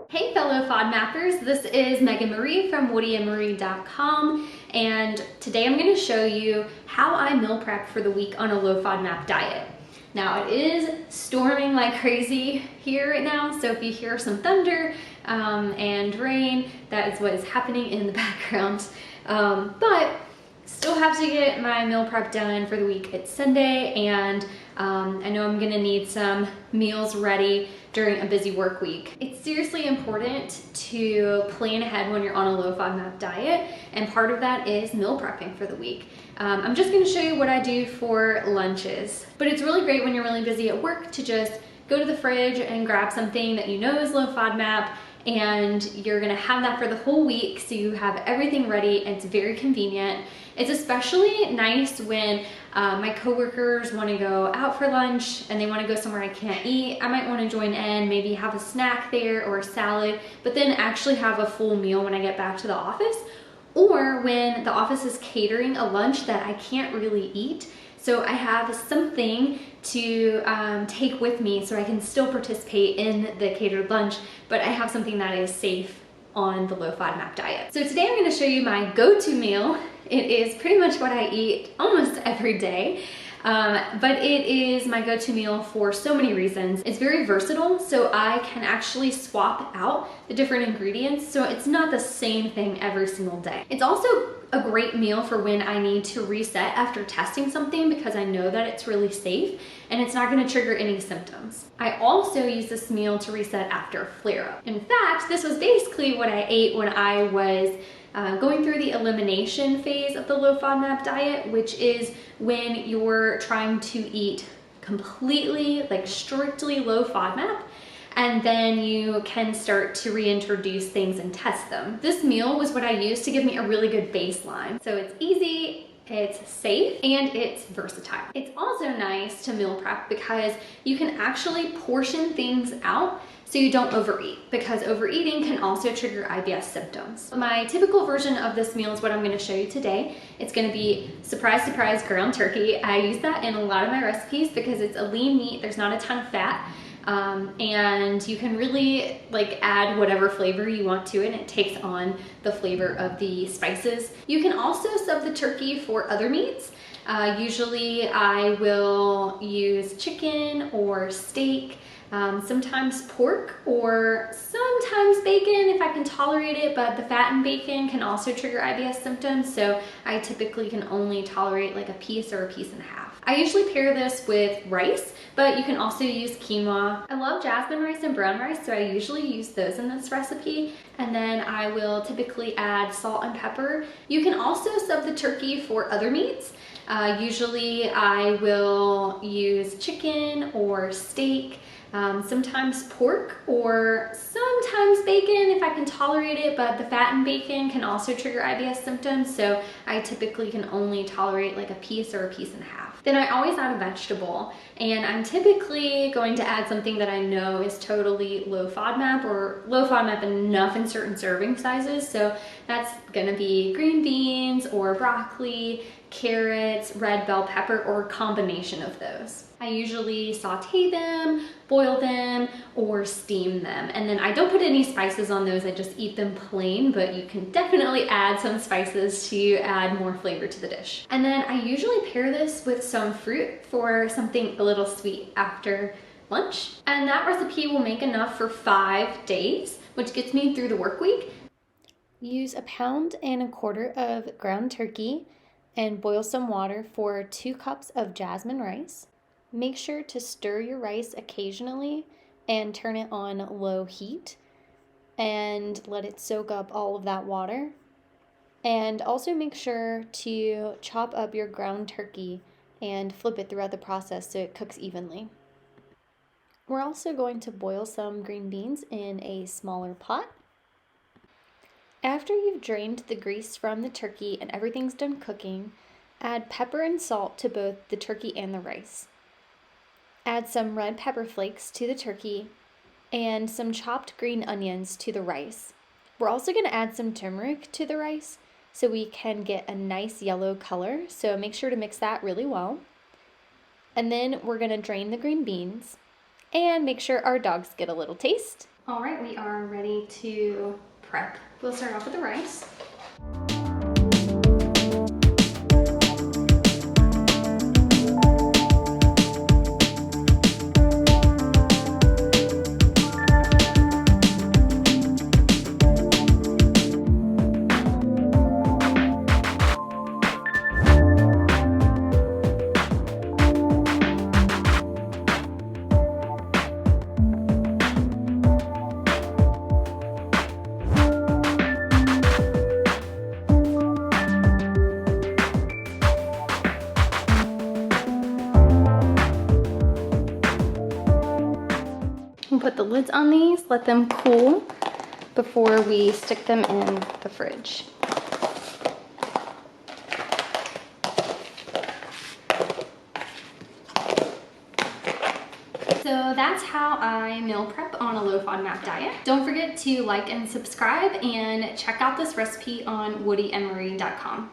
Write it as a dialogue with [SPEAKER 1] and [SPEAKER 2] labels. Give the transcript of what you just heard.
[SPEAKER 1] Hey fellow FODMAPers, this is Megan Marie from woodyandmarie.com, and today I'm going to show you how I meal prep for the week on a low FODMAP diet. Now it is storming like crazy here right now, so if you hear some thunder and rain, that is what is happening in the background. But still have to get my meal prep done for the week. It's Sunday, and I know I'm gonna need some meals ready during a busy work week. It's seriously important to plan ahead when you're on a low FODMAP diet, and part of that is meal prepping for the week. I'm just gonna show you what I do for lunches, but it's really great when you're really busy at work to just go to the fridge and grab something that you know is low FODMAP, and you're gonna have that for the whole week, so you have everything ready. It's very convenient. It's especially nice when my coworkers want to go out for lunch and they want to go somewhere I can't eat. I might want to join in, maybe have a snack there or a salad, but then actually have a full meal when I get back to the office, or when the office is catering a lunch that I can't really eat. So I have something to take with me so I can still participate in the catered lunch, but I have something that is safe on the low FODMAP diet. So today I'm going to show you my go-to meal. It is pretty much what I eat almost every day, but it is my go-to meal for so many reasons. It's very versatile, so I can actually swap out the different ingredients, so it's not the same thing every single day. It's also a great meal for when I need to reset after testing something, because I know that it's really safe and it's not going to trigger any symptoms. I also use this meal to reset after a flare-up. In fact, this was basically what I ate when I was going through the elimination phase of the low FODMAP diet, which is when you're trying to eat completely, like strictly low FODMAP, and then you can start to reintroduce things and test them. This meal was what I used to give me a really good baseline. So it's easy, it's safe, and it's versatile. It's also nice to meal prep because you can actually portion things out so you don't overeat, because overeating can also trigger IBS symptoms. My typical version of this meal is what I'm going to show you today. It's going to be, surprise, surprise, ground turkey. I use that in a lot of my recipes because it's a lean meat, there's not a ton of fat, and you can really add whatever flavor you want to it, and it takes on the flavor of the spices. You can also sub the turkey for other meats. Usually I will use chicken or steak, sometimes pork, or sometimes bacon if I can tolerate it, but the fat in bacon can also trigger IBS symptoms, so I typically can only tolerate like a piece or a piece and a half. I usually pair this with rice, but you can also use quinoa. I love jasmine rice and brown rice, so I usually use those in this recipe, and then I will typically add salt and pepper. You can also sub the turkey for other meats. Usually I will use chicken or steak, sometimes pork, or sometimes bacon if I can tolerate it, but the fat in bacon can also trigger IBS symptoms, so I typically can only tolerate like a piece or a piece and a half. Then I always add a vegetable, and I'm typically going to add something that I know is totally low FODMAP, or low FODMAP enough in certain serving sizes, so that's gonna be green beans or broccoli, carrots, red bell pepper, or a combination of those. I usually saute them, boil them, or steam them. And then I don't put any spices on those, I just eat them plain, but you can definitely add some spices to add more flavor to the dish. And then I usually pair this with some fruit for something a little sweet after lunch. And that recipe will make enough for 5 days, which gets me through the work week. Use 1.25 pounds of ground turkey and boil some water for 2 cups of jasmine rice. Make sure to stir your rice occasionally and turn it on low heat and let it soak up all of that water. And also make sure to chop up your ground turkey and flip it throughout the process so it cooks evenly. We're also going to boil some green beans in a smaller pot. After you've drained the grease from the turkey and everything's done cooking, add pepper and salt to both the turkey and the rice. Add some red pepper flakes to the turkey and some chopped green onions to the rice. We're also going to add some turmeric to the rice so we can get a nice yellow color, so make sure to mix that really well. And then we're going to drain the green beans and make sure our dogs get a little taste. All right, we are ready to prep. We'll start off with the rice. We'll put the lids on these, let them cool before we stick them in the fridge. So that's how I meal prep on a low FODMAP diet. Don't forget to like and subscribe and check out this recipe on woodyandmarie.com.